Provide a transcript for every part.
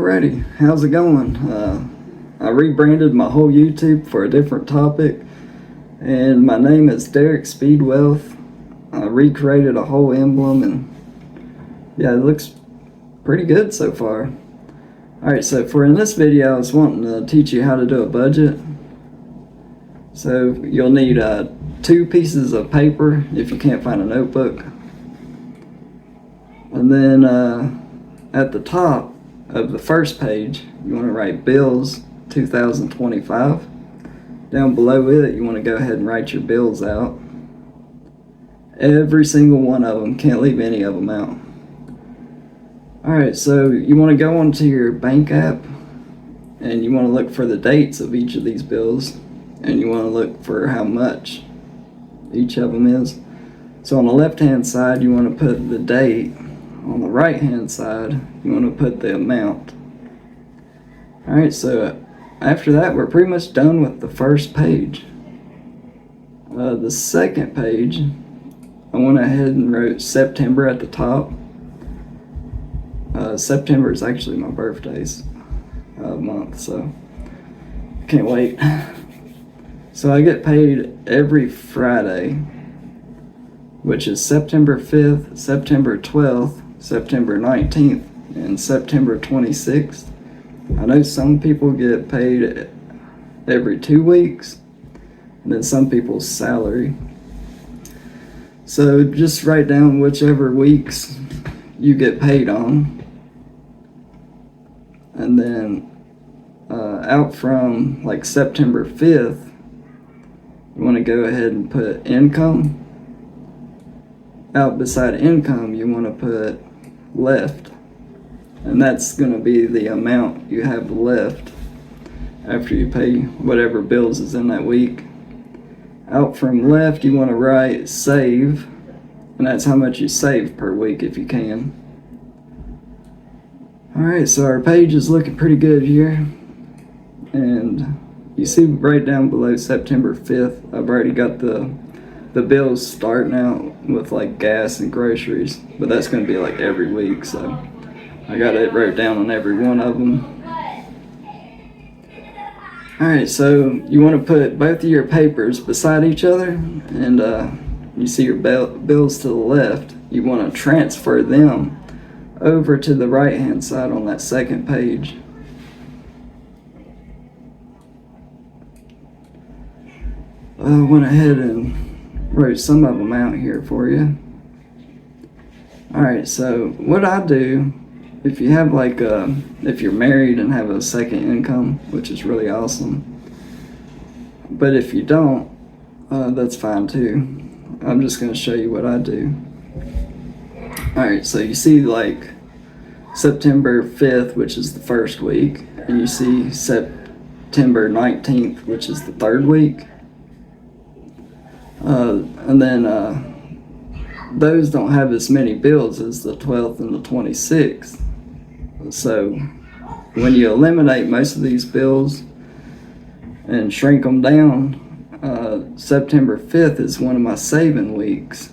Alrighty, how's it going? I rebranded my whole YouTube for a different topic, and my name is Derek Speed Wealth. I recreated a whole emblem, and yeah, it looks pretty good so far. Alright, so for in this video, I was wanting to teach you how to do a budget. So you'll need 2 pieces of paper if you can't find a notebook. And then at the top of the first page, you want to write bills 2025. Down below it, you want to go ahead and write your bills out. Every single one of them, can't leave any of them out. Alright, so you want to go onto your bank app and you want to look for the dates of each of these bills, and you want to look for how much each of them is. So on the left hand side, you want to put the date. On the right hand side, you want to put the amount. Alright, so after that, we're pretty much done with the first page. The second page, I went ahead and wrote September at the top. September is actually my birthday's month, so can't wait. So I get paid every Friday, which is September 5th, September 12th, September 19th, and September 26th. I know some people get paid every 2 weeks, and then some people's salary. So just write down whichever weeks you get paid on. And then out from like September 5th, you want to go ahead and put income. Out beside income, you want to put left, and that's going to be the amount you have left after you pay whatever bills is in that week. Out from left, you want to write save, and that's how much you save per week if you can. Alright, so our page is looking pretty good here, and you see right down below September 5th, I've already got the bills starting out with like gas and groceries, but that's going to be like every week, so I got it wrote down on every one of them. Alright, so you want to put both of your papers beside each other, and you see your bills to the left. You want to transfer them over to the right hand side on that second page. I went ahead and wrote some of them out here for you. Alright, so what I do, if you have like if you're married and have a second income, which is really awesome, but if you don't, that's fine too. I'm just going to show you what I do. Alright, so you see like September 5th, which is the first week, and you see September 19th, which is the third week. And then those don't have as many bills as the 12th and the 26th. So when you eliminate most of these bills and shrink them down, September 5th is one of my saving weeks.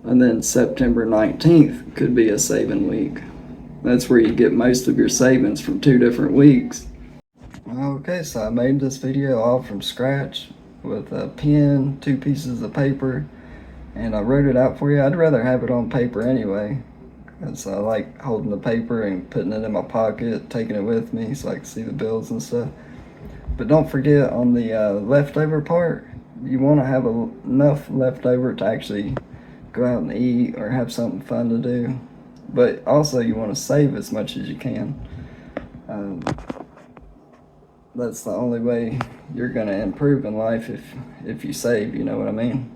And then September 19th could be a saving week. That's where you get most of your savings from 2 different weeks. Okay, so I made this video all from scratch with a pen, 2 pieces of paper, and I wrote it out for you. I'd rather have it on paper anyway, because I like holding the paper and putting it in my pocket, taking it with me so I can see the bills and stuff. But don't forget, on the leftover part, you want to have enough leftover to actually go out and eat or have something fun to do. But also you want to save as much as you can. That's the only way you're going to improve in life, if you save, you know what I mean?